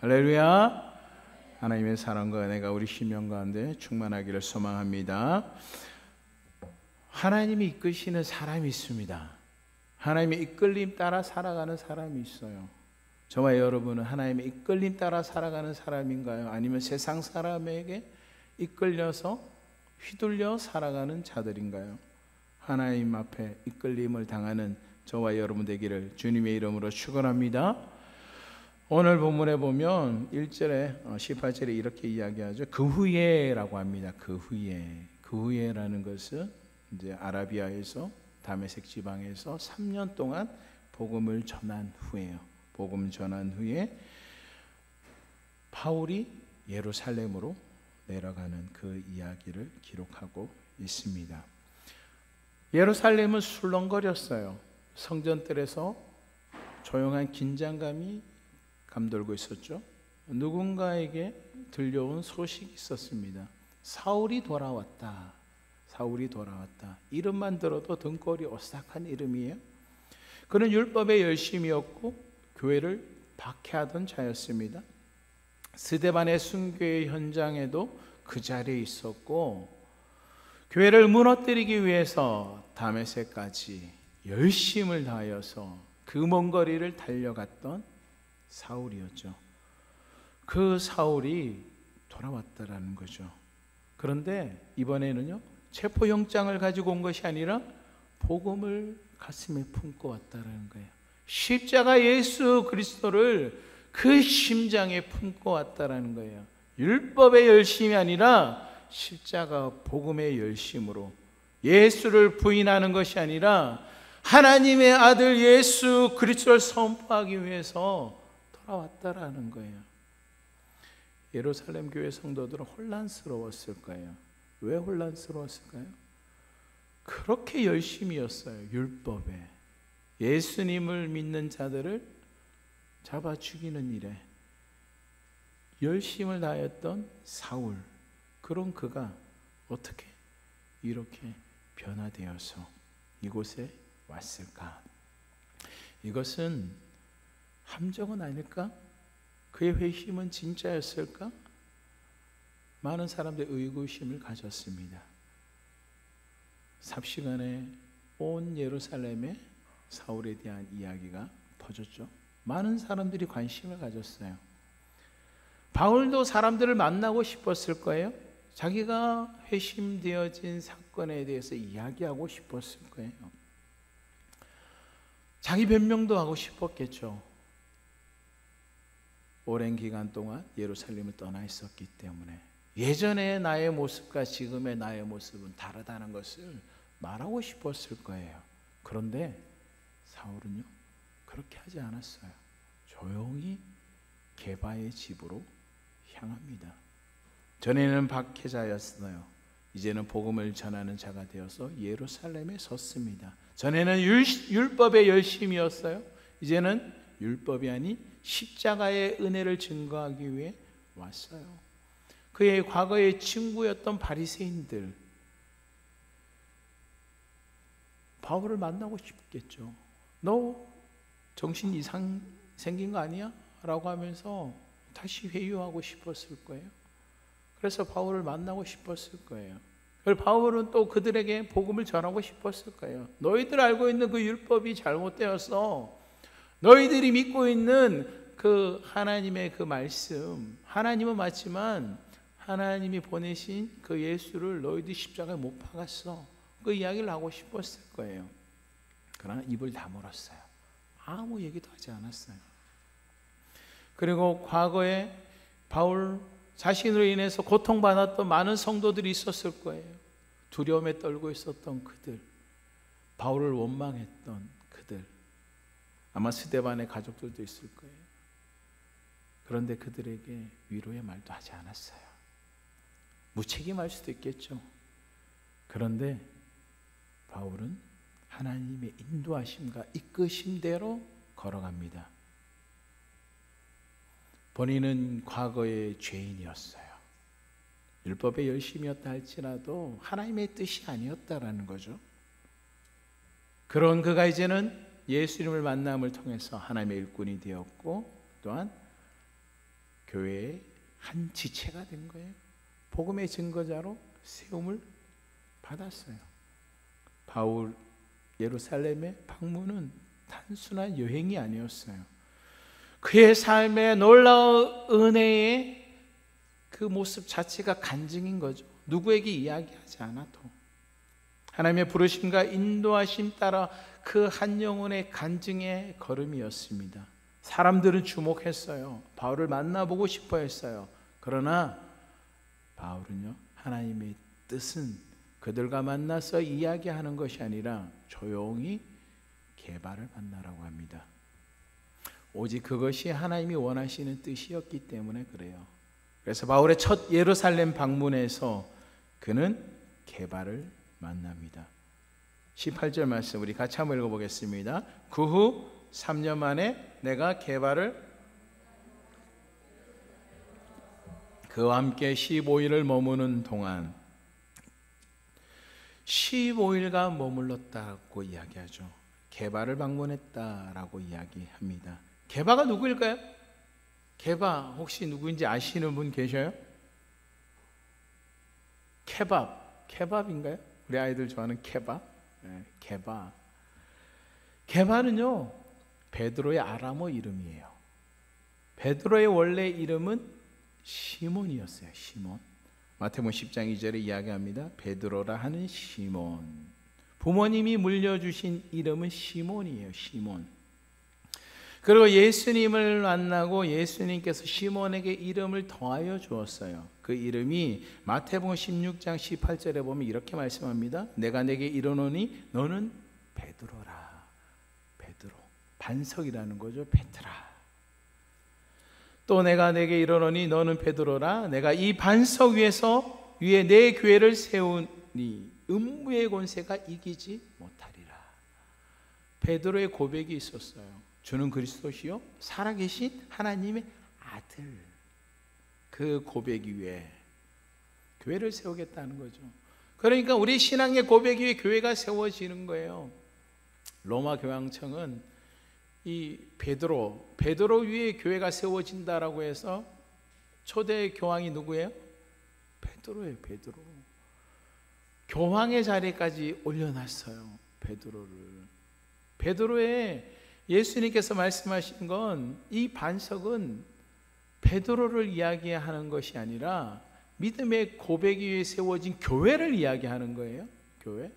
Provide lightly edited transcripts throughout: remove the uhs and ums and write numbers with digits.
할렐루야. 하나님의 사랑과 은혜가 우리 심령 가운데 충만하기를 소망합니다. 하나님이 이끄시는 사람이 있습니다. 하나님의 이끌림 따라 살아가는 사람이 있어요. 저와 여러분은 하나님의 이끌림 따라 살아가는 사람인가요? 아니면 세상 사람에게 이끌려서 휘둘려 살아가는 자들인가요? 하나님 앞에 이끌림을 당하는 저와 여러분 되기를 주님의 이름으로 축원합니다. 오늘 본문에 보면 1절에 18절에 이렇게 이야기하죠. 그 후에라고 합니다. 그 후에라는 것은 이제 아라비아에서 다메섹 지방에서 3년 동안 복음을 전한 후에요. 복음 전한 후에 바울이 예루살렘으로 내려가는 그 이야기를 기록하고 있습니다. 예루살렘은 술렁거렸어요. 성전뜰에서 조용한 긴장감이 감돌고 있었죠. 누군가에게 들려온 소식이 있었습니다. 사울이 돌아왔다. 사울이 돌아왔다. 이름만 들어도 등골이 오싹한 이름이에요. 그는 율법에 열심이었고 교회를 박해하던 자였습니다. 스데반의 순교의 현장에도 그 자리에 있었고 교회를 무너뜨리기 위해서 다메섹까지 열심을 다하여서 그 먼 거리를 달려갔던 사울이었죠. 그 사울이 돌아왔다라는 거죠. 그런데 이번에는요, 체포영장을 가지고 온 것이 아니라 복음을 가슴에 품고 왔다라는 거예요. 십자가 예수 그리스도를 그 심장에 품고 왔다라는 거예요. 율법의 열심이 아니라 십자가 복음의 열심으로 예수를 부인하는 것이 아니라 하나님의 아들 예수 그리스도를 선포하기 위해서 돌아왔다라는 거예요. 예루살렘 교회 성도들은 혼란스러웠을 거예요. 왜 혼란스러웠을까요? 그렇게 열심이었어요. 율법에 예수님을 믿는 자들을 잡아 죽이는 일에 열심을 다했던 사울, 그런 그가 어떻게 이렇게 변화되어서 이곳에 왔을까? 이것은 함정은 아닐까? 그의 회심은 진짜였을까? 많은 사람들이 의구심을 가졌습니다. 삽시간에 온 예루살렘에 사울에 대한 이야기가 퍼졌죠. 많은 사람들이 관심을 가졌어요. 바울도 사람들을 만나고 싶었을 거예요. 자기가 회심되어진 사건에 대해서 이야기하고 싶었을 거예요. 자기 변명도 하고 싶었겠죠. 오랜 기간 동안 예루살렘을 떠나 있었기 때문에 예전의 나의 모습과 지금의 나의 모습은 다르다는 것을 말하고 싶었을 거예요. 그런데 사울은요, 그렇게 하지 않았어요. 조용히 게바의 집으로 향합니다. 전에는 박해자였어요. 이제는 복음을 전하는 자가 되어서 예루살렘에 섰습니다. 전에는 율법의 열심이었어요. 이제는 율법이 아닌 십자가의 은혜를 증거하기 위해 왔어요. 그의 과거의 친구였던 바리새인들, 바울을 만나고 싶겠죠. 너 정신 이상 생긴 거 아니야? 라고 하면서 다시 회유하고 싶었을 거예요. 그래서 바울을 만나고 싶었을 거예요. 그리고 바울은 또 그들에게 복음을 전하고 싶었을 거예요. 너희들 알고 있는 그 율법이 잘못되어서 너희들이 믿고 있는 그 하나님의 그 말씀, 하나님은 맞지만 하나님이 보내신 그 예수를 너희들이 십자가에 못 박았어. 그 이야기를 하고 싶었을 거예요. 그러나 입을 다물었어요. 아무 얘기도 하지 않았어요. 그리고 과거에 바울 자신으로 인해서 고통받았던 많은 성도들이 있었을 거예요. 두려움에 떨고 있었던 그들, 바울을 원망했던 그들, 아마 스데반의 가족들도 있을 거예요. 그런데 그들에게 위로의 말도 하지 않았어요. 무책임할 수도 있겠죠. 그런데 바울은 하나님의 인도하심과 이끄심대로 걸어갑니다. 본인은 과거의 죄인이었어요. 율법의 열심이었다 할지라도 하나님의 뜻이 아니었다라는 거죠. 그런 그가 이제는 예수님을 만남을 통해서 하나님의 일꾼이 되었고, 또한 교회의 한 지체가 된 거예요. 복음의 증거자로 세움을 받았어요. 바울 예루살렘의 방문은 단순한 여행이 아니었어요. 그의 삶의 놀라운 은혜의 그 모습 자체가 간증인 거죠. 누구에게 이야기하지 않아도 하나님의 부르심과 인도하심 따라 그 한 영혼의 간증의 걸음이었습니다. 사람들은 주목했어요. 바울을 만나보고 싶어 했어요. 그러나 바울은요, 하나님의 뜻은 그들과 만나서 이야기하는 것이 아니라 조용히 게바를 만나라고 합니다. 오직 그것이 하나님이 원하시는 뜻이었기 때문에 그래요. 그래서 바울의 첫 예루살렘 방문에서 그는 게바를 만납니다. 18절 말씀 우리 같이 한번 읽어보겠습니다. 그 후 3년 만에 내가 게바를 그와 함께 15일을 머무는 동안 15일간 머물렀다고 이야기하죠. 게바를 방문했다라고 이야기합니다. 게바가 누구일까요? 게바 혹시 누구인지 아시는 분 계셔요? 케밥인가요? 우리 아이들 좋아하는 케밥? 네, 게바. 게바는요, 베드로의 아람어 이름이에요. 베드로의 원래 이름은 시몬이었어요. 시몬. 마태복음 10장 2절에 이야기합니다. 베드로라 하는 시몬. 부모님이 물려주신 이름은 시몬이에요. 시몬. 그리고 예수님을 만나고 예수님께서 시몬에게 이름을 더하여 주었어요. 그 이름이 마태복음 16장 18절에 보면 이렇게 말씀합니다. 내가 내게 이르노니 너는 베드로라. 베드로. 반석이라는 거죠. 베드라. 또 내가 내게 이르노니 너는 베드로라. 내가 이 반석 위에 내 교회를 세우니 음부의 권세가 이기지 못하리라. 베드로의 고백이 있었어요. 주는 그리스도시요 살아계신 하나님의 아들. 그 고백 위에 교회를 세우겠다는 거죠. 그러니까 우리 신앙의 고백 위에 교회가 세워지는 거예요. 로마 교황청은 이 베드로 위에 교회가 세워진다라고 해서 초대 교황이 누구예요? 베드로예요. 베드로. 교황의 자리까지 올려놨어요. 베드로의 예수님께서 말씀하신 건 이 반석은 베드로를 이야기하는 것이 아니라 믿음의 고백 위에 세워진 교회를 이야기하는 거예요. 교회.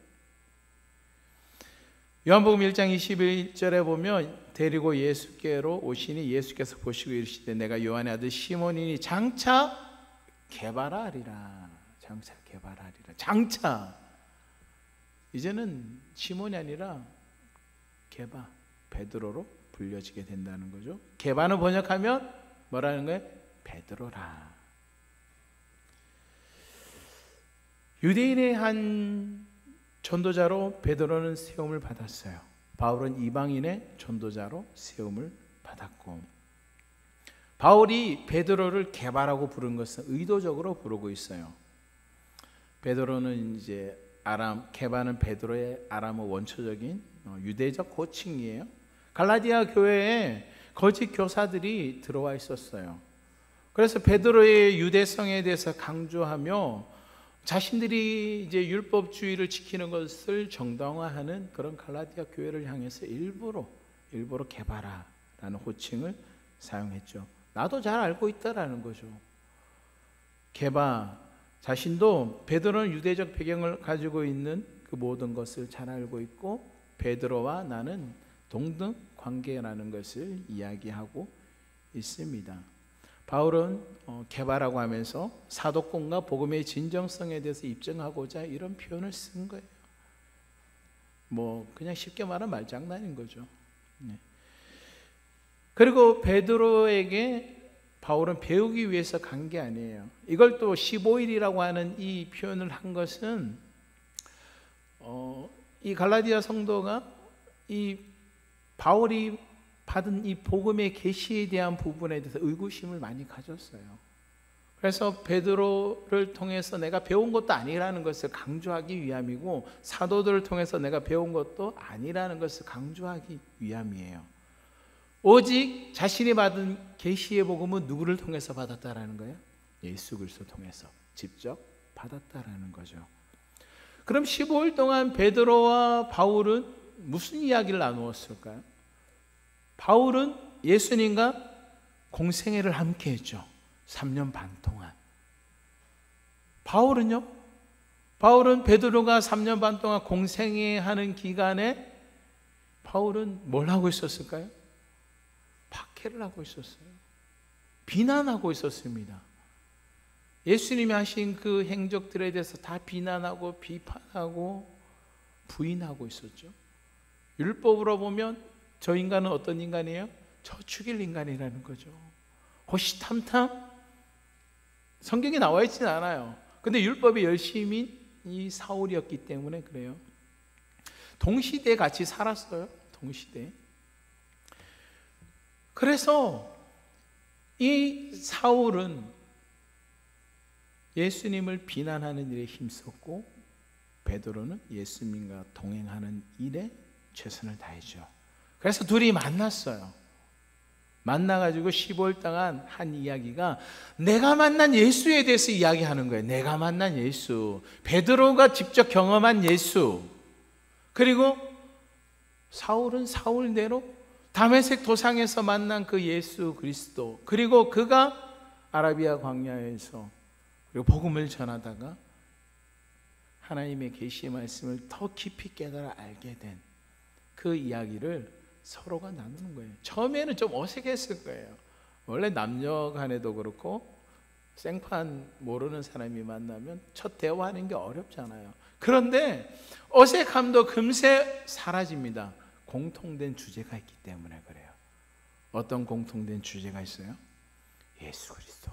요한복음 1장 21절에 보면 데리고 예수께로 오시니 예수께서 보시고 이르시되 내가 요한의 아들 시몬이니 장차 게바라리라. 장차 게바라리라. 장차 이제는 시몬이 아니라 게바 베드로로 불려지게 된다는 거죠. 게바는 번역하면 뭐라는 거예요? 베드로라. 유대인의 한 전도자로 베드로는 세움을 받았어요. 바울은 이방인의 전도자로 세움을 받았고, 바울이 베드로를 게바라고 부른 것은 의도적으로 부르고 있어요. 베드로는 이제 게바는 베드로의 아람어 원초적인 유대적 호칭이에요. 갈라디아 교회에 거짓 교사들이 들어와 있었어요. 그래서 베드로의 유대성에 대해서 강조하며 자신들이 이제 율법주의를 지키는 것을 정당화하는 그런 갈라디아 교회를 향해서 일부러 게바라라는 호칭을 사용했죠. 나도 잘 알고 있다라는 거죠. 게바 자신도 베드로는 유대적 배경을 가지고 있는 그 모든 것을 잘 알고 있고 베드로와 나는 동등 관계라는 것을 이야기하고 있습니다. 바울은 게바라고 하면서 사도권과 복음의 진정성에 대해서 입증하고자 이런 표현을 쓴 거예요. 뭐 그냥 쉽게 말하면 말장난인 거죠. 네. 그리고 베드로에게 바울은 배우기 위해서 간 게 아니에요. 이걸 또 15일이라고 하는 이 표현을 한 것은 이 갈라디아 성도가 이 바울이 받은 이 복음의 계시에 대한 부분에 대해서 의구심을 많이 가졌어요. 그래서 베드로를 통해서 내가 배운 것도 아니라는 것을 강조하기 위함이고 사도들을 통해서 내가 배운 것도 아니라는 것을 강조하기 위함이에요. 오직 자신이 받은 계시의 복음은 누구를 통해서 받았다라는 거예요? 예수 그리스도 통해서 직접 받았다라는 거죠. 그럼 15일 동안 베드로와 바울은 무슨 이야기를 나누었을까요? 바울은 예수님과 공생애를 함께 했죠. 3년 반 동안. 바울은요? 바울은 베드로가 3년 반 동안 공생애하는 기간에 바울은 뭘 하고 있었을까요? 박해를 하고 있었어요. 비난하고 있었습니다. 예수님이 하신 그 행적들에 대해서 다 비난하고 비판하고 부인하고 있었죠. 율법으로 보면 저 인간은 어떤 인간이에요? 저 죽일 인간이라는 거죠. 호시탐탐 성경에 나와 있지는 않아요. 근데 율법의 열심인 이 사울이었기 때문에 그래요. 동시대에 같이 살았어요. 동시대. 그래서 이 사울은 예수님을 비난하는 일에 힘썼고 베드로는 예수님과 동행하는 일에 최선을 다했죠. 그래서 둘이 만났어요. 만나가지고 15일 동안 한 이야기가 내가 만난 예수에 대해서 이야기하는 거예요. 내가 만난 예수, 베드로가 직접 경험한 예수, 그리고 사울은 사울대로 다메섹 도상에서 만난 그 예수 그리스도, 그리고 그가 아라비아 광야에서 그리고 복음을 전하다가 하나님의 계시의 말씀을 더 깊이 깨달아 알게 된 그 이야기를 서로가 나누는 거예요. 처음에는 좀 어색했을 거예요. 원래 남녀 간에도 그렇고 생판 모르는 사람이 만나면 첫 대화하는 게 어렵잖아요. 그런데 어색함도 금세 사라집니다. 공통된 주제가 있기 때문에 그래요. 어떤 공통된 주제가 있어요? 예수 그리스도.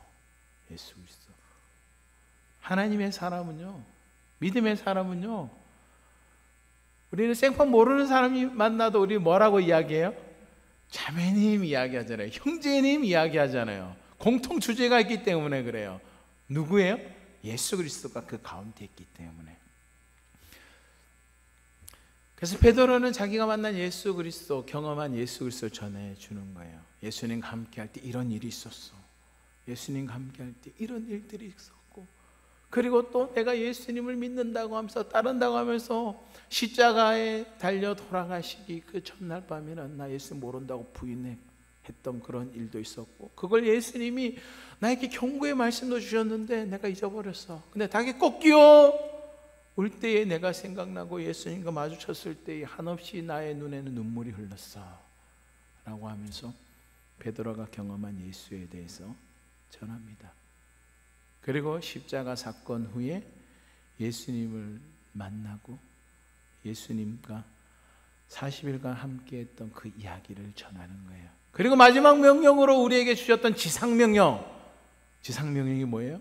예수 그리스도. 하나님의 사람은요, 믿음의 사람은요, 우리는 생판 모르는 사람이 만나도 우리 뭐라고 이야기해요? 자매님 이야기하잖아요. 형제님 이야기하잖아요. 공통 주제가 있기 때문에 그래요. 누구예요? 예수 그리스도가 그 가운데 있기 때문에. 그래서 베드로는 자기가 만난 예수 그리스도, 경험한 예수 그리스도를 전해주는 거예요. 예수님과 함께 할 때 이런 일이 있었어. 예수님과 함께 할 때 이런 일들이 있었고, 그리고 또 내가 예수님을 믿는다고 하면서 따른다고 하면서 십자가에 달려 돌아가시기 그 첫날 밤에는 나 예수님 모른다고 부인했던 그런 일도 있었고, 그걸 예수님이 나에게 경고의 말씀도 주셨는데 내가 잊어버렸어. 근데 닭이 꼭 끼어 올 때에 내가 생각나고 예수님과 마주쳤을 때에 한없이 나의 눈에는 눈물이 흘렀어 라고 하면서 베드로가 경험한 예수에 대해서 전합니다. 그리고 십자가 사건 후에 예수님을 만나고 예수님과 40일간 함께했던 그 이야기를 전하는 거예요. 그리고 마지막 명령으로 우리에게 주셨던 지상명령, 지상명령이 뭐예요?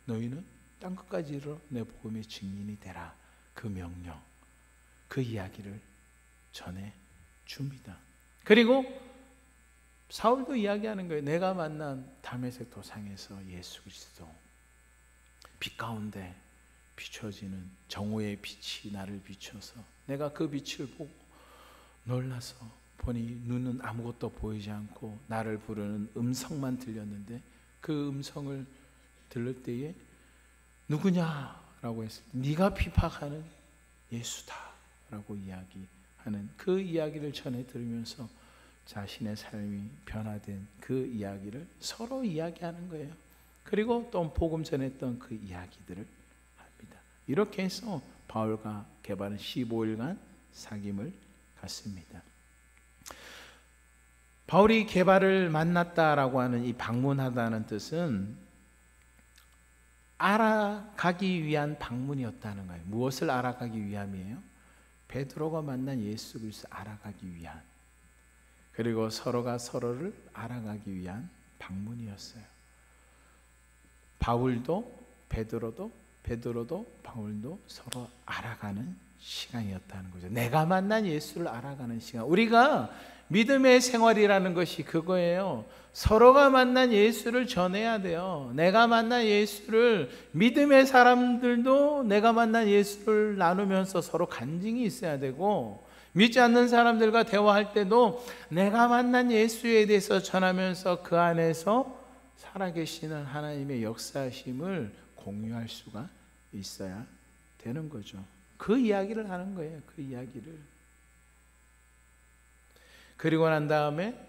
너희는 땅 끝까지 이르러 내 복음의 증인이 되라. 그 명령, 그 이야기를 전해줍니다. 그리고 사울도 이야기하는 거예요. 내가 만난 다메섹 도상에서 예수 그리스도, 빛 가운데 비춰지는 정오의 빛이 나를 비춰서 내가 그 빛을 보고 놀라서 보니 눈은 아무것도 보이지 않고 나를 부르는 음성만 들렸는데 그 음성을 들을 때에 누구냐라고 했을 때 네가 핍박하는 예수다 라고 이야기하는 그 이야기를 전해 들으면서 자신의 삶이 변화된 그 이야기를 서로 이야기하는 거예요. 그리고 또 복음 전했던 그 이야기들을 합니다. 이렇게 해서 바울과 게바는 15일간 사귐을 갖습니다. 바울이 게바를 만났다라고 하는 이 방문하다는 뜻은 알아가기 위한 방문이었다는 거예요. 무엇을 알아가기 위함이에요? 베드로가 만난 예수 그리스도 알아가기 위한, 그리고 서로가 서로를 알아가기 위한 방문이었어요. 바울도 베드로도 바울도 서로 알아가는 시간이었다는 거죠. 내가 만난 예수를 알아가는 시간. 우리가 믿음의 생활이라는 것이 그거예요. 서로가 만난 예수를 전해야 돼요. 내가 만난 예수를, 믿음의 사람들도 내가 만난 예수를 나누면서 서로 간증이 있어야 되고, 믿지 않는 사람들과 대화할 때도 내가 만난 예수에 대해서 전하면서 그 안에서 살아계시는 하나님의 역사심을 공유할 수가 있어야 되는 거죠. 그 이야기를 하는 거예요. 그 이야기를. 그리고 난 다음에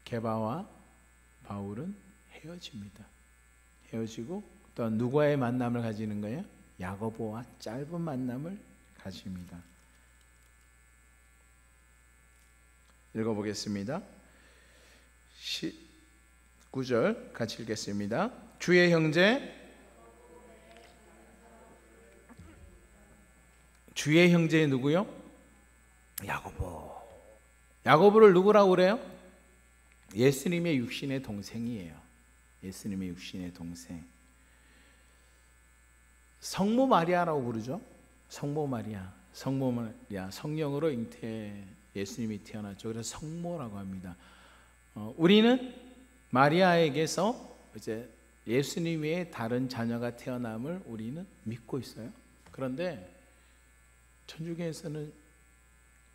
게바와 바울은 헤어집니다. 헤어지고 또 누구와의 만남을 가지는 거예요? 야고보와 짧은 만남을 가집니다. 읽어보겠습니다. 9절 같이 읽겠습니다. 주의 형제, 주의 형제 누구요? 야고보. 야고보를 누구라고 그래요? 예수님의 육신의 동생이에요. 예수님의 육신의 동생. 성모 마리아라고 부르죠. 성모 마리아. 성모 마리아. 성령으로 예수님이 태어났죠. 그래서 성모라고 합니다. 우리는 마리아에게서 이제 예수님의 다른 자녀가 태어남을 우리는 믿고 있어요. 그런데 천주교에서는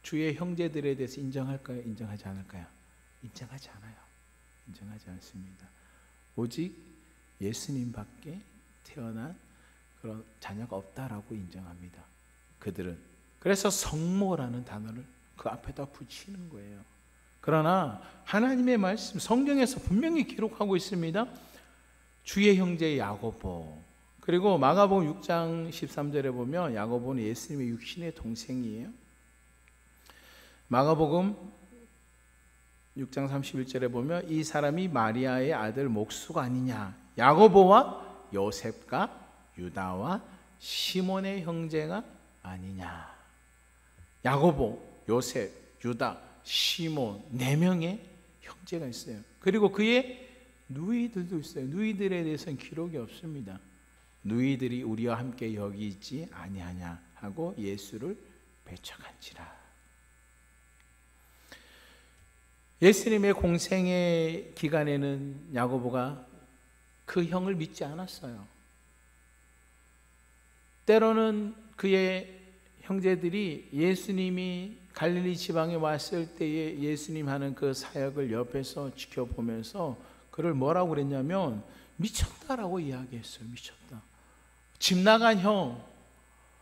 주의 형제들에 대해서 인정할까요? 인정하지 않을까요? 인정하지 않아요. 인정하지 않습니다. 오직 예수님밖에 태어난 그런 자녀가 없다라고 인정합니다. 그들은. 그래서 성모라는 단어를 그 앞에다 붙이는 거예요. 그러나 하나님의 말씀 성경에서 분명히 기록하고 있습니다. 주의 형제 야고보. 그리고 마가복음 6장 13절에 보면 야고보는 예수님의 육신의 동생이에요. 마가복음 6장 31절에 보면 이 사람이 마리아의 아들 목수가 아니냐. 야고보와 요셉과 유다와 시몬의 형제가 아니냐. 야고보, 요셉, 유다, 시몬 4명의 형제가 있어요. 그리고 그의 누이들도 있어요. 누이들에 대해서는 기록이 없습니다. 누이들이 우리와 함께 여기 있지 아니하냐 하고 예수를 배척한지라. 예수님의 공생의 기간에는 야고보가 그 형을 믿지 않았어요. 때로는 그의 형제들이 예수님이 갈릴리 지방에 왔을 때에 예수님 하는 그 사역을 옆에서 지켜보면서 그를 뭐라고 그랬냐면 미쳤다라고 이야기했어요. 미쳤다. 집 나간 형,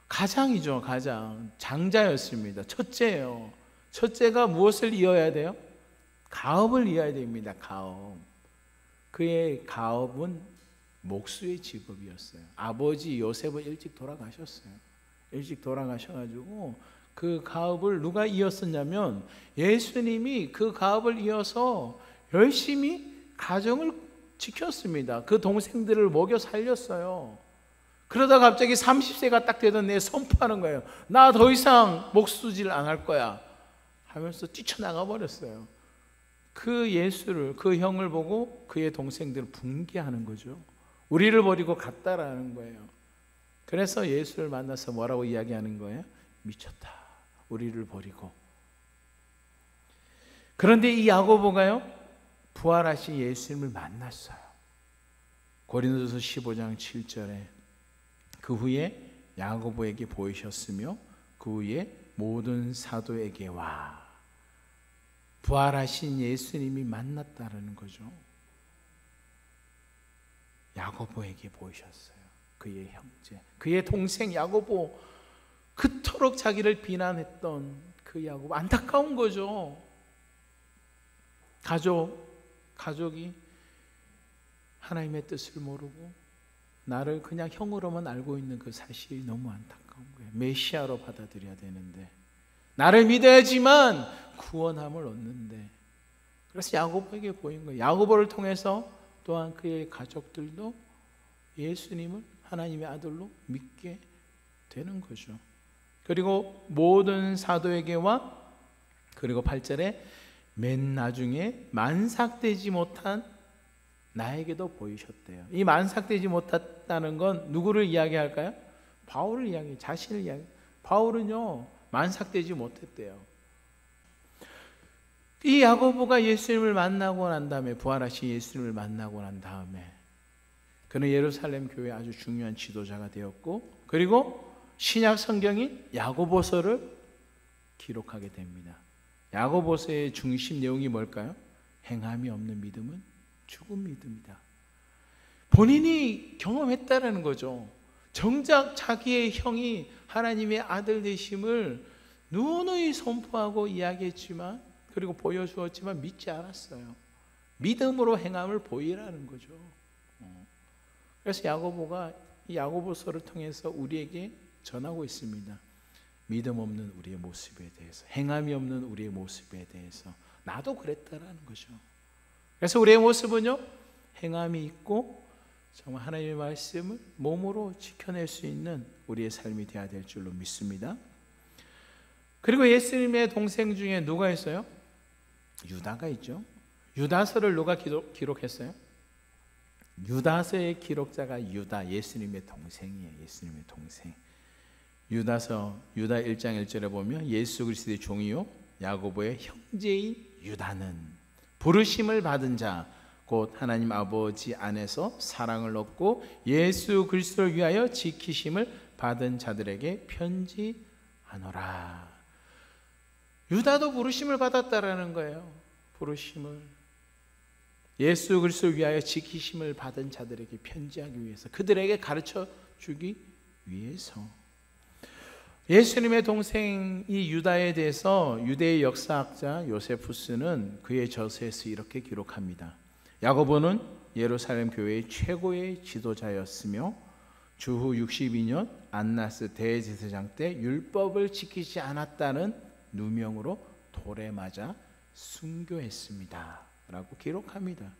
가장이죠. 가장. 장자였습니다. 첫째예요. 첫째가 무엇을 이어야 돼요? 가업을 이어야 됩니다. 가업. 그의 가업은 목수의 직업이었어요. 아버지 요셉은 일찍 돌아가셨어요. 일찍 돌아가셔가지고 그 가업을 누가 이었었냐면 예수님이 그 가업을 이어서 열심히 가정을 지켰습니다. 그 동생들을 먹여 살렸어요. 그러다 갑자기 30세가 딱 되던 애 선포하는 거예요. 나 더 이상 목수질 안 할 거야 하면서 뛰쳐나가 버렸어요. 그 예수를, 그 형을 보고 그의 동생들을 붕괴하는 거죠. 우리를 버리고 갔다라는 거예요. 그래서 예수를 만나서 뭐라고 이야기하는 거예요? 미쳤다. 우리를 버리고. 그런데 이 야고보가요, 부활하신 예수님을 만났어요. 고린도서 15장 7절에 그 후에 야고보에게 보이셨으며 그 후에 모든 사도에게와 부활하신 예수님이 만났다는 거죠. 야고보에게 보이셨어요. 그의 형제, 그의 동생 야고보, 그토록 자기를 비난했던 그 야고보, 안타까운 거죠. 가족이 하나님의 뜻을 모르고 나를 그냥 형으로만 알고 있는 그 사실이 너무 안타까운 거예요. 메시아로 받아들여야 되는데, 나를 믿어야지만 구원함을 얻는데. 그래서 야고보에게 보인 거예요. 야고보를 통해서 또한 그의 가족들도 예수님을 하나님의 아들로 믿게 되는 거죠. 그리고 모든 사도에게와, 그리고 8절에 맨 나중에 만삭되지 못한 나에게도 보이셨대요. 이 만삭되지 못했다는 건 누구를 이야기할까요? 바울을 이야기해요. 자신을 이야기해요. 바울은요, 만삭되지 못했대요. 이 야고보가 예수님을 만나고 난 다음에, 부활하신 예수님을 만나고 난 다음에 그는 예루살렘 교회의 아주 중요한 지도자가 되었고, 그리고 신약 성경인 야고보서를 기록하게 됩니다. 야고보서의 중심 내용이 뭘까요? 행함이 없는 믿음은 죽은 믿음이다. 본인이 경험했다라는 거죠. 정작 자기의 형이 하나님의 아들 되심을 누누이 선포하고 이야기했지만, 그리고 보여주었지만 믿지 않았어요. 믿음으로 행함을 보이라는 거죠. 그래서 야고보가 이 야고보서를 통해서 우리에게 전하고 있습니다. 믿음 없는 우리의 모습에 대해서, 행함이 없는 우리의 모습에 대해서. 나도 그랬다라는 거죠. 그래서 우리의 모습은요, 행함이 있고 정말 하나님의 말씀을 몸으로 지켜낼 수 있는 우리의 삶이 되어야 될 줄로 믿습니다. 그리고 예수님의 동생 중에 누가 있어요? 유다가 있죠. 유다서를 누가 기록했어요? 유다서의 기록자가 유다, 예수님의 동생이에요. 예수님의 동생. 유다서 유다 1장 1절에 보면 예수 그리스도의 종이요 야고보의 형제인 유다는 부르심을 받은 자 곧 하나님 아버지 안에서 사랑을 얻고 예수 그리스도를 위하여 지키심을 받은 자들에게 편지하노라. 유다도 부르심을 받았다라는 거예요. 부르심을, 예수 그리스도를 위하여 지키심을 받은 자들에게 편지하기 위해서, 그들에게 가르쳐 주기 위해서. 예수님의 동생 이 유다에 대해서 유대의 역사학자 요세푸스는 그의 저서에서 이렇게 기록합니다. 야고보는 예루살렘 교회의 최고의 지도자였으며 주후 62년 안나스 대제사장 때 율법을 지키지 않았다는 누명으로 돌에 맞아 순교했습니다 라고 기록합니다.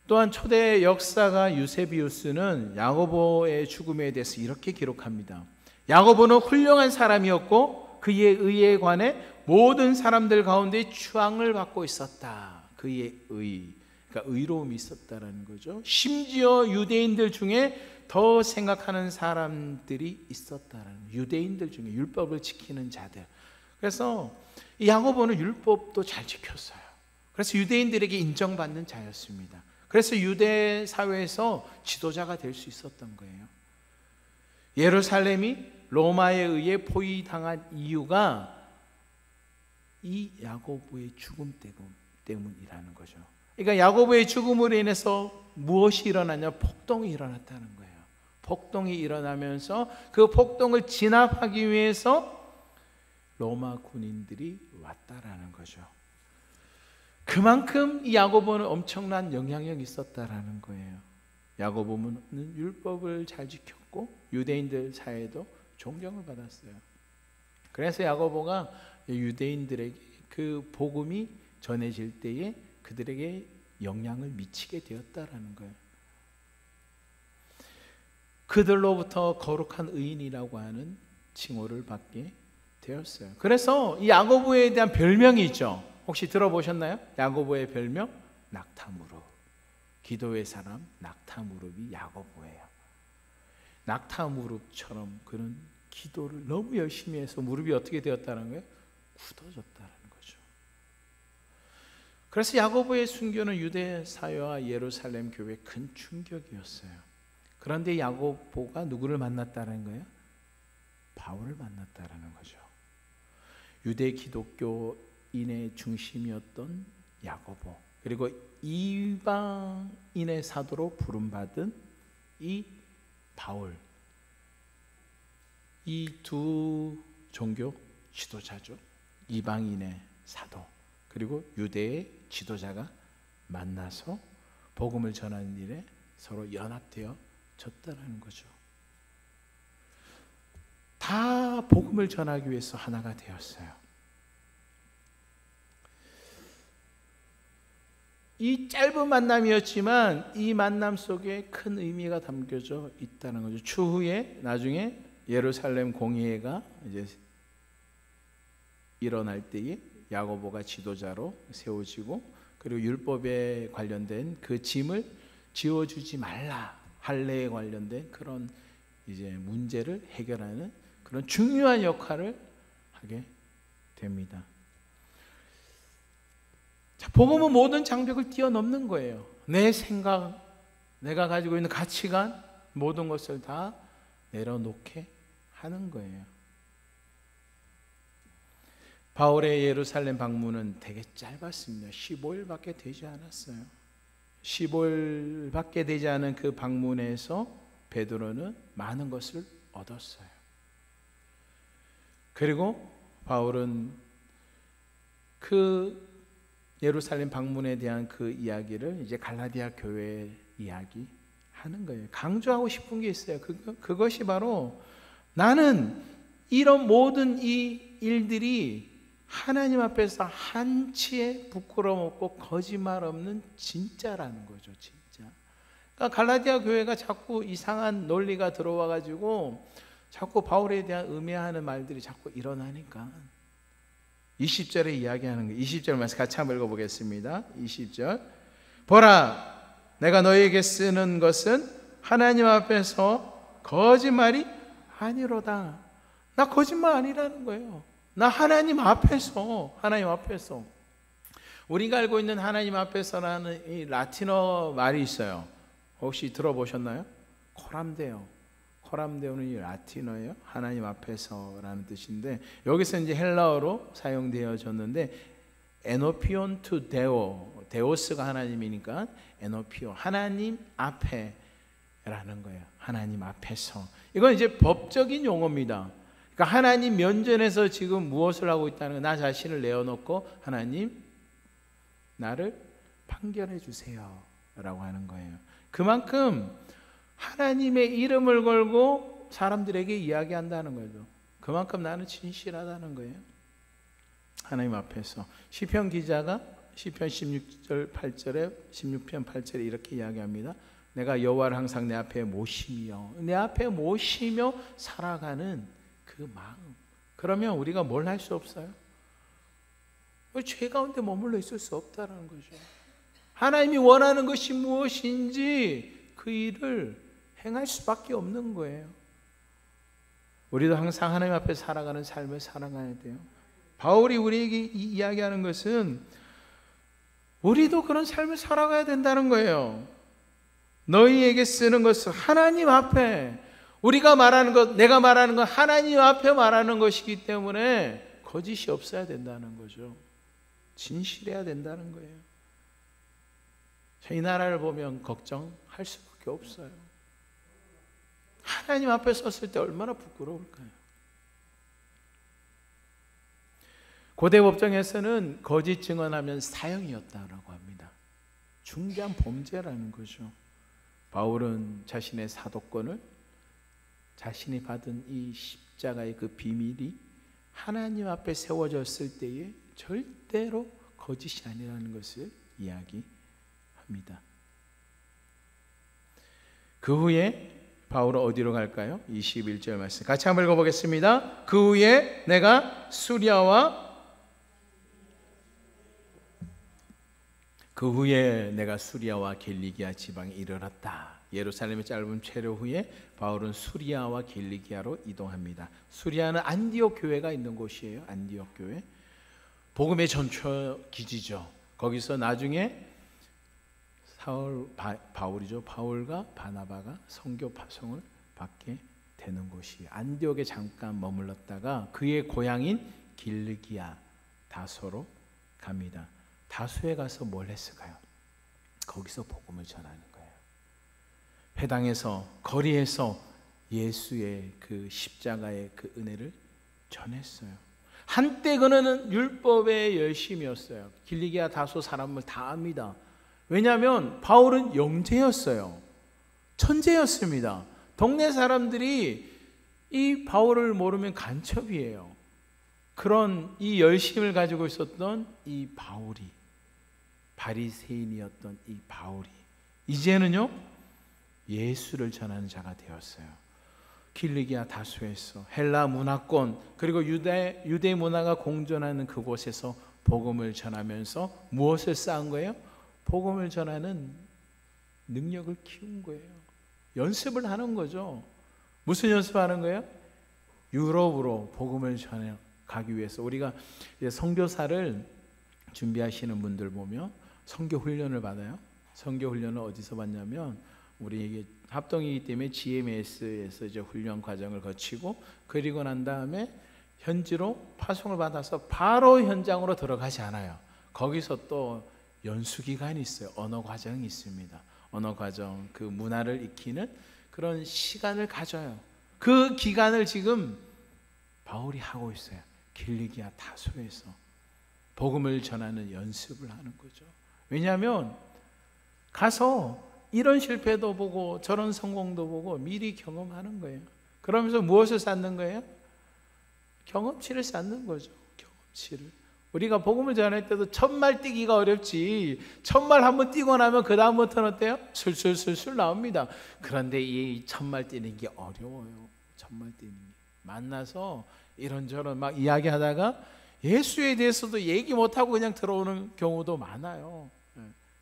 또한 초대 역사가 유세비우스는 야고보의 죽음에 대해서 이렇게 기록합니다. 야고보는 훌륭한 사람이었고 그의 의에 관해 모든 사람들 가운데 추앙을 받고 있었다. 그의 의, 그러니까 의로움이 있었다라는 거죠. 심지어 유대인들 중에 더 생각하는 사람들이 있었다라는, 유대인들 중에 율법을 지키는 자들. 그래서 이 야고보는 율법도 잘 지켰어요. 그래서 유대인들에게 인정받는 자였습니다. 그래서 유대 사회에서 지도자가 될 수 있었던 거예요. 예루살렘이 로마에 의해 포위당한 이유가 이 야고보의 죽음 때문이라는 거죠. 그러니까 야고보의 죽음으로 인해서 무엇이 일어나냐? 폭동이 일어났다는 거예요. 폭동이 일어나면서 그 폭동을 진압하기 위해서 로마 군인들이 왔다라는 거죠. 그만큼 이 야고보는 엄청난 영향력이 있었다라는 거예요. 야고보는 율법을 잘 지켰고 유대인들 사이에도 존경을 받았어요. 그래서 야고보가 유대인들에게 그 복음이 전해질 때에 그들에게 영향을 미치게 되었다라는 거예요. 그들로부터 거룩한 의인이라고 하는 칭호를 받게 되었어요. 그래서 이 야고보에 대한 별명이 있죠. 혹시 들어보셨나요? 야고보의 별명 낙타무릎. 기도의 사람 낙타무릎이 야고보예요. 낙타무릎처럼 그는 기도를 너무 열심히 해서 무릎이 어떻게 되었다는 거예요? 굳어졌다는 거죠. 그래서 야고보의 순교는 유대 사회와 예루살렘 교회에 큰 충격이었어요. 그런데 야고보가 누구를 만났다는 거예요? 바울을 만났다는 거죠. 유대 기독교인의 중심이었던 야고보, 그리고 이방인의 사도로 부름받은 이 바울, 이 두 종교 지도자죠. 이방인의 사도 그리고 유대의 지도자가 만나서 복음을 전하는 일에 서로 연합되어 졌다라는 거죠. 다 복음을 전하기 위해서 하나가 되었어요. 이 짧은 만남이었지만 이 만남 속에 큰 의미가 담겨져 있다는 거죠. 추후에 나중에 예루살렘 공의회가 이제 일어날 때에 야고보가 지도자로 세워지고, 그리고 율법에 관련된 그 짐을 지워주지 말라, 할례에 관련된 그런 이제 문제를 해결하는 그런 중요한 역할을 하게 됩니다. 자, 복음은 모든 장벽을 뛰어넘는 거예요. 내 생각, 내가 가지고 있는 가치관, 모든 것을 다 내려놓게 하는 거예요. 바울의 예루살렘 방문은 되게 짧았습니다. 15일밖에 되지 않았어요. 15일밖에 되지 않은 그 방문에서 베드로는 많은 것을 얻었어요. 그리고 바울은 그 예루살렘 방문에 대한 그 이야기를 이제 갈라디아 교회에 이야기하는 거예요. 강조하고 싶은 게 있어요. 그것이 바로 나는 이런 모든 이 일들이 하나님 앞에서 한치의 부끄러움 없고 거짓말 없는 진짜라는 거죠. 진짜. 그러니까 갈라디아 교회가 자꾸 이상한 논리가 들어와 가지고 자꾸 바울에 대한 음해하는 말들이 자꾸 일어나니까 20절에 이야기하는 거예요. 20절 말씀 같이 한번 읽어보겠습니다. 20절 보라 내가 너에게 쓰는 것은 하나님 앞에서 거짓말이 아니로다. 나 거짓말 아니라는 거예요. 나 하나님 앞에서 우리가 알고 있는 하나님 앞에서라는 이 라틴어 말이 있어요. 혹시 들어보셨나요? 코람데오는 이 라틴어예요. 하나님 앞에서라는 뜻인데 여기서 이제 헬라어로 사용되어졌는데 에노피온 투 데오스가 하나님이니까 에노피오 하나님 앞에라는 거예요. 하나님 앞에서. 이건 이제 법적인 용어입니다. 그러니까 하나님 면전에서 지금 무엇을 하고 있다는 거, 나 자신을 내어놓고 하나님 나를 판결해 주세요 라고 하는 거예요. 그만큼 하나님의 이름을 걸고 사람들에게 이야기한다는 거죠. 그만큼 나는 진실하다는 거예요. 하나님 앞에서. 시편 기자가 시편 16편 8절에 이렇게 이야기합니다. 내가 여호와를 항상 내 앞에 모시며 살아가는 그 마음. 그러면 우리가 뭘 할 수 없어요? 죄 가운데 머물러 있을 수 없다는 거죠. 하나님이 원하는 것이 무엇인지 그 일을 행할 수밖에 없는 거예요. 우리도 항상 하나님 앞에 살아가는 삶을 살아가야 돼요. 바울이 우리에게 이야기하는 것은 우리도 그런 삶을 살아가야 된다는 거예요. 너희에게 쓰는 것은 하나님 앞에, 우리가 말하는 것, 내가 말하는 것 하나님 앞에 말하는 것이기 때문에 거짓이 없어야 된다는 거죠. 진실해야 된다는 거예요. 이 나라를 보면 걱정할 수밖에 없어요. 하나님 앞에 섰을 때 얼마나 부끄러울까요? 고대 법정에서는 거짓 증언하면 사형이었다라고 합니다. 중대한 범죄라는 거죠. 바울은 자신의 사도권을, 자신이 받은 이 십자가의 그 비밀이 하나님 앞에 세워졌을 때에 절대로 거짓이 아니라는 것을 이야기합니다. 그 후에 바울은 어디로 갈까요? 21절 말씀 같이 한번 읽어보겠습니다. 그 후에 내가 수리아와 길리기아 지방에 이르렀다. 예루살렘의 짧은 체류 후에 바울은 수리아와 길리기아로 이동합니다. 수리아는 안디옥 교회가 있는 곳이에요. 안디옥 교회. 복음의 전초 기지죠. 거기서 나중에 바울과 바나바가 선교 파송을 받게 되는 곳이 안디옥에 잠깐 머물렀다가 그의 고향인 길리기아 다소로 갑니다. 다소에 가서 뭘 했을까요? 거기서 복음을 전하는 거예요. 회당에서, 거리에서 예수의 그 십자가의 그 은혜를 전했어요. 한때 그는 율법의 열심이었어요. 길리기아 다소 사람을 다 압니다. 왜냐하면 바울은 영재였어요. 천재였습니다. 동네 사람들이 이 바울을 모르면 간첩이에요. 그런 이 열심을 가지고 있었던 이 바울이, 바리새인이었던 이 바울이 이제는요 예수를 전하는 자가 되었어요. 길리기아 다소에서 헬라 문화권 그리고 유대 문화가 공존하는 그곳에서 복음을 전하면서 무엇을 쌓은 거예요? 복음을 전하는 능력을 키운 거예요. 연습을 하는 거죠. 무슨 연습하는 거예요? 유럽으로 복음을 전해 가기 위해서. 우리가 선교사를 준비하시는 분들 보면 선교 훈련을 받아요. 선교 훈련을 어디서 받냐면 우리에게 합동이기 때문에 GMS에서 이제 훈련 과정을 거치고 그리고 난 다음에 현지로 파송을 받아서 바로 현장으로 들어가지 않아요. 거기서 또 연수기간이 있어요. 언어 과정이 있습니다. 언어 과정, 그 문화를 익히는 그런 시간을 가져요. 그 기간을 지금 바울이 하고 있어요. 길리기아 다소에서 복음을 전하는 연습을 하는 거죠. 왜냐하면 가서 이런 실패도 보고 저런 성공도 보고 미리 경험하는 거예요. 그러면서 무엇을 쌓는 거예요? 경험치를 쌓는 거죠. 경험치를. 우리가 복음을 전할 때도 첫말 뛰기가 어렵지, 첫말 한번 뛰고 나면 그 다음부터는 어때요? 술술술술 나옵니다. 그런데 이 첫말 뛰는 게 어려워요. 첫말 뛰는 게. 만나서 이런저런 막 이야기하다가 예수에 대해서도 얘기 못하고 그냥 들어오는 경우도 많아요.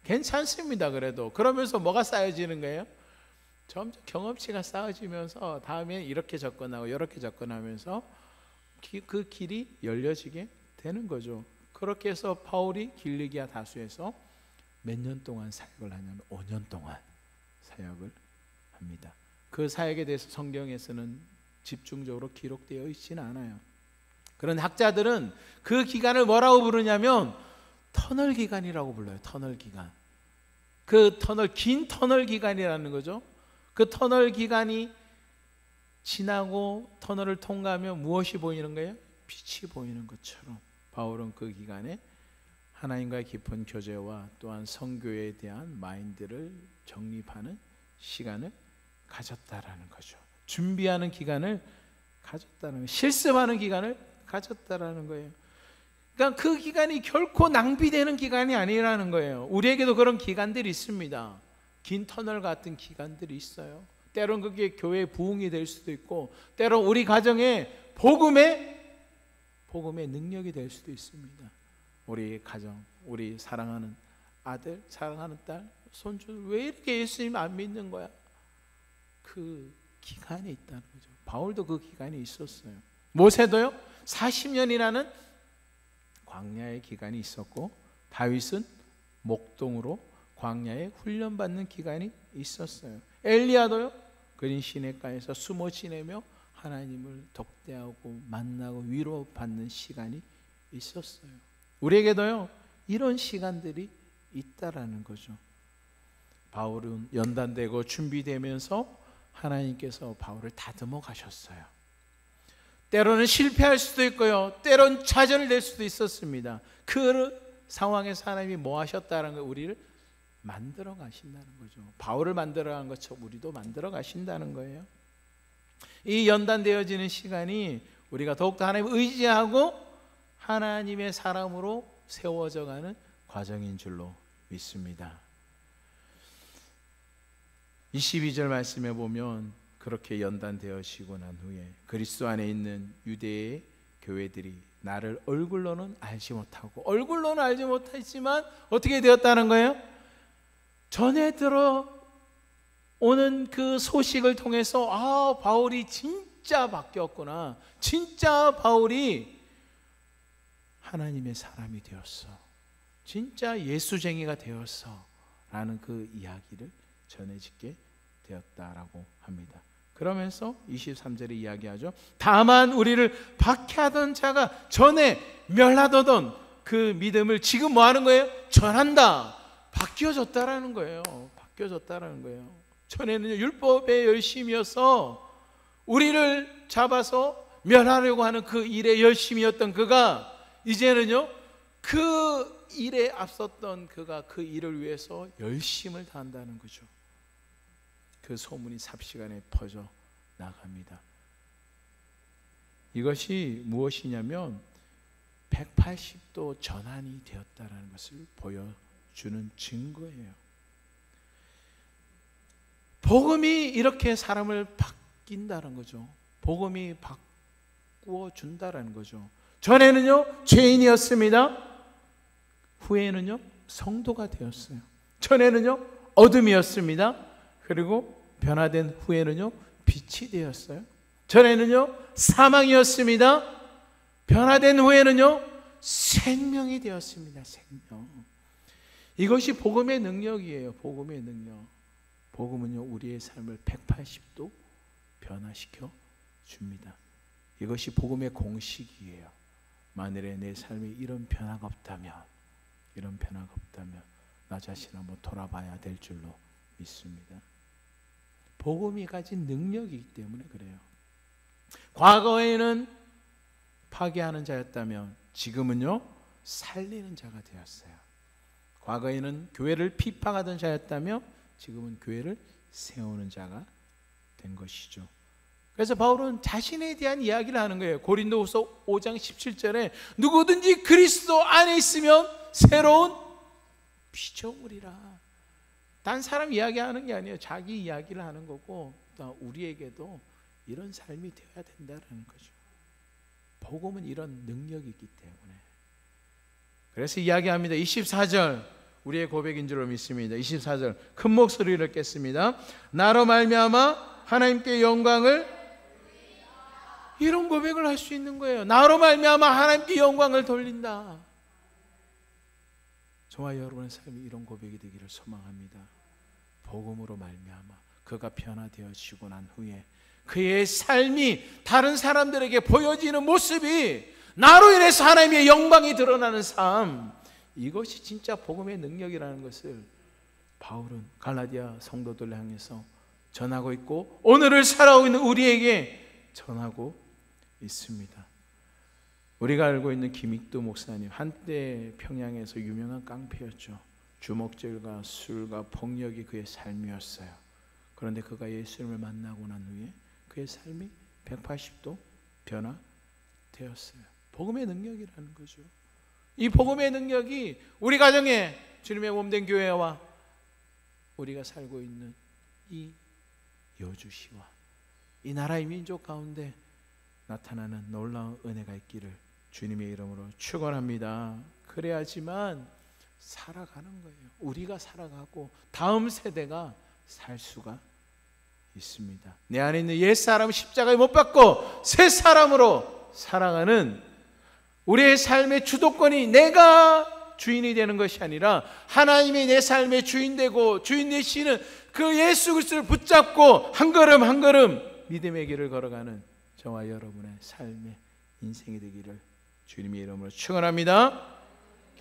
괜찮습니다. 그래도 그러면서 뭐가 쌓여지는 거예요? 점점 경험치가 쌓여지면서 다음에 이렇게 접근하고 이렇게 접근하면서 그 길이 열려지게 되는 거죠. 그렇게 해서 바울이 길리기아 다수에서 몇 년 동안 사역을 하냐면 5년 동안 사역을 합니다. 그 사역에 대해서 성경에서는 집중적으로 기록되어 있지는 않아요. 그런 학자들은 그 기간을 뭐라고 부르냐면 터널 기간이라고 불러요. 터널 기간. 그 터널, 긴 터널 기간이라는 거죠. 그 터널 기간이 지나고 터널을 통과하면 무엇이 보이는 거예요? 빛이 보이는 것처럼 바울은 그 기간에 하나님과의 깊은 교제와 또한 선교에 대한 마인드를 정립하는 시간을 가졌다라는 거죠. 준비하는 기간을 가졌다는 거예요. 실습하는 기간을 가졌다라는 거예요. 그러니까 그 기간이 결코 낭비되는 기간이 아니라는 거예요. 우리에게도 그런 기간들이 있습니다. 긴 터널 같은 기간들이 있어요. 때론 그게 교회의 부흥이 될 수도 있고, 때론 우리 가정의 복음의 능력이 될 수도 있습니다. 우리 가정, 우리 사랑하는 아들, 사랑하는 딸, 손주, 왜 이렇게 예수님 안 믿는 거야? 그 기간이 있다는 거죠. 바울도 그 기간이 있었어요. 모세도요, 40년이라는 광야의 기간이 있었고, 다윗은 목동으로 광야에 훈련받는 기간이 있었어요. 엘리야도요, 그린 시내가에서 숨어 지내며 하나님을 독대하고 만나고 위로받는 시간이 있었어요. 우리에게도요, 이런 시간들이 있다라는 거죠. 바울은 연단되고 준비되면서 하나님께서 바울을 다듬어 가셨어요. 때로는 실패할 수도 있고요, 때로는 좌절될 수도 있었습니다. 그 상황에서 하나님이 뭐 하셨다는 걸 우리를 만들어 가신다는 거죠. 바울을 만들어 간 것처럼 우리도 만들어 가신다는 거예요. 이 연단되어지는 시간이 우리가 더욱더 하나님을 의지하고 하나님의 사람으로 세워져 가는 과정인 줄로 믿습니다. 22절 말씀에 보면 그렇게 연단되어지고 난 후에 그리스도 안에 있는 유대의 교회들이 나를 얼굴로는 알지 못하고, 얼굴로는 알지 못했지만 어떻게 되었다는 거예요? 전에 들어오는 그 소식을 통해서 아, 바울이 진짜 바뀌었구나, 진짜 바울이 하나님의 사람이 되었어, 진짜 예수쟁이가 되었어 라는 그 이야기를 전해지게 되었다라고 합니다. 그러면서 23절에 이야기하죠. 다만 우리를 박해하던 자가 전에 멸하던 그 믿음을 지금 뭐 하는 거예요? 전한다. 바뀌어졌다라는 거예요. 바뀌어졌다라는 거예요. 전에는 율법의 열심이어서 우리를 잡아서 멸하려고 하는 그 일에 열심이었던 그가 이제는요, 그 일에 앞섰던 그가 그 일을 위해서 열심을 다한다는 거죠. 그 소문이 삽시간에 퍼져 나갑니다. 이것이 무엇이냐면 180도 전환이 되었다는 것을 보여주는 증거예요. 복음이 이렇게 사람을 바뀐다는 거죠. 복음이 바꾸어 준다는 거죠. 전에는요, 죄인이었습니다. 후에는요, 성도가 되었어요. 전에는요, 어둠이었습니다. 그리고 변화된 후에는요, 빛이 되었어요. 전에는요, 사망이었습니다. 변화된 후에는요, 생명이 되었습니다. 생명. 이것이 복음의 능력이에요. 복음의 능력. 복음은요, 우리의 삶을 180도 변화시켜 줍니다. 이것이 복음의 공식이에요. 만일에 내 삶에 이런 변화가 없다면 나 자신 한번 돌아봐야 될 줄로 믿습니다. 복음이 가진 능력이기 때문에 그래요. 과거에는 파괴하는 자였다면 지금은요 살리는 자가 되었어요. 과거에는 교회를 비판하던 자였다며 지금은 교회를 세우는 자가 된 것이죠. 그래서 바울은 자신에 대한 이야기를 하는 거예요. 고린도후서 5장 17절에 누구든지 그리스도 안에 있으면 새로운 피조물이라. 딴 사람 이야기하는 게 아니에요. 자기 이야기를 하는 거고, 또 우리에게도 이런 삶이 되어야 된다는 거죠. 복음은 이런 능력이 있기 때문에. 그래서 이야기합니다. 24절 우리의 고백인 줄 믿습니다. 24절 큰 목소리를 읽겠습니다. 나로 말미암아 하나님께 영광을, 이런 고백을 할 수 있는 거예요. 나로 말미암아 하나님께 영광을 돌린다. 저와 여러분의 삶이 이런 고백이 되기를 소망합니다. 복음으로 말미암아 그가 변화되어지고 난 후에 그의 삶이 다른 사람들에게 보여지는 모습이 나로 인해서 하나님의 영광이 드러나는 삶, 이것이 진짜 복음의 능력이라는 것을 바울은 갈라디아 성도들을 향해서 전하고 있고 오늘을 살아오고 있는 우리에게 전하고 있습니다. 우리가 알고 있는 김익두 목사님, 한때 평양에서 유명한 깡패였죠. 주먹질과 술과 폭력이 그의 삶이었어요. 그런데 그가 예수님을 만나고 난 후에 그의 삶이 180도 변화되었어요. 복음의 능력이라는 거죠. 이 복음의 능력이 우리 가정에 주님의 몸된 교회와 우리가 살고 있는 이 여주시와 이 나라의 민족 가운데 나타나는 놀라운 은혜가 있기를 주님의 이름으로 축원합니다. 그래야지만 살아가는 거예요. 우리가 살아가고 다음 세대가 살 수가 있습니다. 내 안에 있는 옛사람은 십자가에 못 박고 새 사람으로 살아가는 우리의 삶의 주도권이 내가 주인이 되는 것이 아니라 하나님이 내 삶의 주인 되고 주인 되시는 그 예수 그리스도를 붙잡고 한 걸음 한 걸음 믿음의 길을 걸어가는 저와 여러분의 삶의 인생이 되기를 주님의 이름으로 축원합니다.